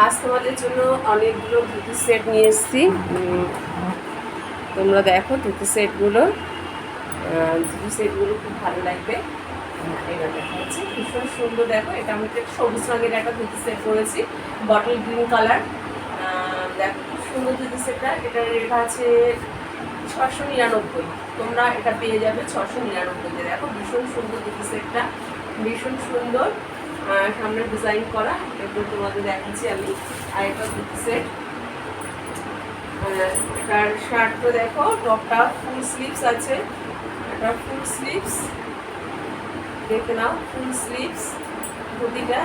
আজ তোমাদের জন্য অনেকগুলো ধুতি সেট নিয়ে এসেছি। তোমরা দেখো ধুতি সেটগুলো খুব ভালো লাগবে। এবার দেখা যাচ্ছে ভীষণ সুন্দর। দেখো এটা আমি একটা সবুজ রঙের একটা ধুতি সেট করেছি, বটল গ্রিন কালার। দেখো খুব সুন্দর ধুতি সেটটা। এটার রেট আছে 699। তোমরা এটা পেয়ে যাবে 699-তে। দেখো ভীষণ সুন্দর ধুতি সেটটা, ভীষণ সুন্দর। সামনে ডিজাইন করা, এরপর তোমাদের দেখাচ্ছি আমি। আর এটা ধুতি সেট। এটার শার্টটা দেখো, টপটা ফুল স্লিভস আছে। এটা ফুল স্লিভস, দেখে নাও, ফুল স্লিভস ধুতিটা।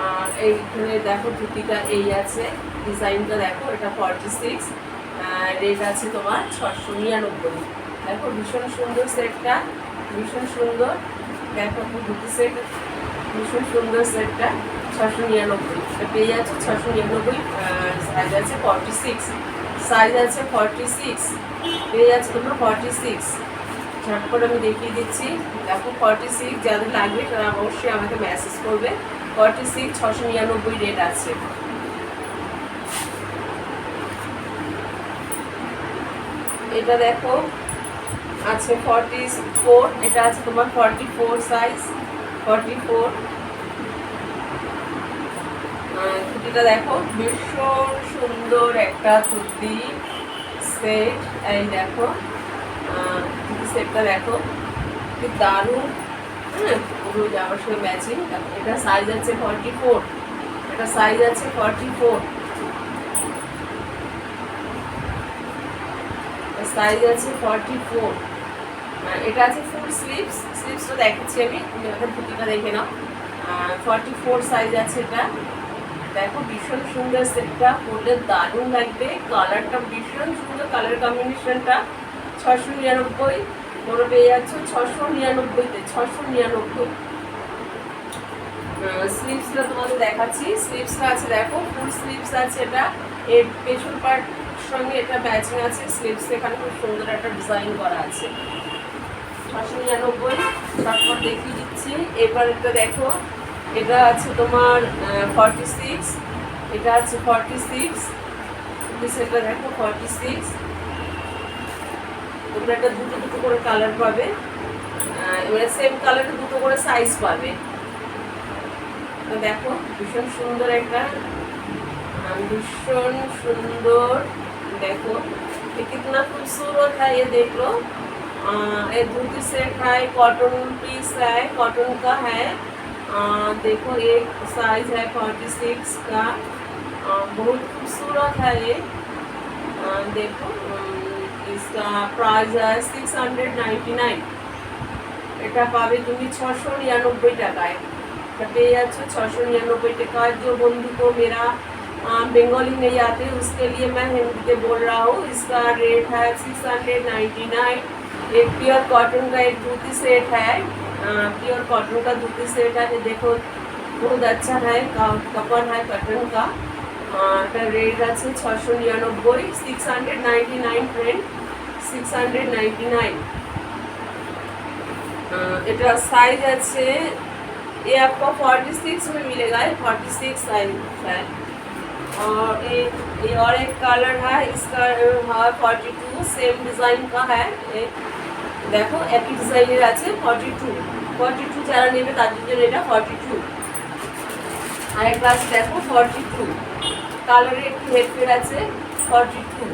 আর এইখানে দেখো ধুতিটা এই আছে, ডিজাইনটা দেখো। এটা 46, রেট আছে তোমার 699। দেখো ভীষণ সুন্দর সেটটা, ভীষণ সুন্দর। দেখো ধুতি সেট, ভীষণ সুন্দর সেটটা 699। এটা পেয়ে যাচ্ছে 699। সাইজ আছে 46, সাইজ আছে 46, পেয়ে যাচ্ছে তোমরা 46। ঝটপট আমি দেখিয়ে দিচ্ছি। দেখো 46 যাদের লাগবে তারা অবশ্যই আমাকে মেসেজ করবে। 46 699 রেট আছে। এটা দেখো আছে 44, এটা আছে তোমার 44 সাইজ, 44। ধুতিটা দেখো ভীষণ সুন্দর একটা ধুতি সেট। এই দেখো ধুতি সেটটা দেখো কি দারুণ। ওগুলো জামার সঙ্গে ম্যাচিং। এটা সাইজ আছে 44, এটা সাইজ আছে 44, সাইজ আছে 44। এটা আছে ফুল স্লিভস, স্লিভসটা দেখাচ্ছি আমি, তুমি আমাদের ধুতিটা দেখে নাও। 44 সাইজ আছে এটা। দেখো ভীষণ সুন্দর সেটটা, পরলে দারুণ লাগবে। কালারটা ভীষণ সুন্দর, কালার কম্বিনেশনটা। 699, তোমরা পেয়ে যাচ্ছ 699-তে, 699। স্লিভসটা তোমাদের দেখাচ্ছি। স্লিভসটা আছে দেখো, ফুল স্লিভস আছে এটা। এর পেছন পার্ট সঙ্গে এটা ম্যাচিং আছে। স্লিভস এখানে খুব সুন্দর একটা ডিজাইন করা আছে। 699, তারপর দেখিয়ে দিচ্ছি। এবার এটা দেখো, এটা আছে তোমার 46, এটা আছে 46। সেটা দেখো 46। তোমরা এটা দুটো দুটো করে কালার পাবে, এবারে সেম কালারে দুটো করে সাইজ পাবে। তো দেখো ভীষণ সুন্দর একটা, भीषण सुंदर। देखो ये कितना खूबसूरत है, ये देख लो। ये धोती सेट है, कॉटन पीस है, कॉटन का है। देखो ये साइज है 46 का। बहुत खूबसूरत है ये। देखो इसका प्राइस है 699। এটা পাবে তুমি 699 টাকায়। এটা পেয়ে যাচ্ছ 699 টাকায়। जो बंधु को मेरा बंगाली नहीं आते उसके लिए मैं हिंदी में बोल रहा हूँ। इसका रेट है 699। एक प्योर कॉटन का एक धोती सेट है, प्योर कॉटन का धोती सेट है। देखो बहुत अच्छा है, कपड़ है कॉटन का। रेट আছে 699, 699 फ्रेंड, 699। এটা साइज আছে, ये आपको 46 में मिलेगा, 46 साइज है। और ये और एक कलर है, इसका है 42, सेम डिज़ाइन का है। देखो एक ही डिज़ाइनर আছে 42 যারা নেবে তাদের জন্য এটা 42। আর একটা আছে দেখো 42, কালারে একটু হেরফের আছে 42।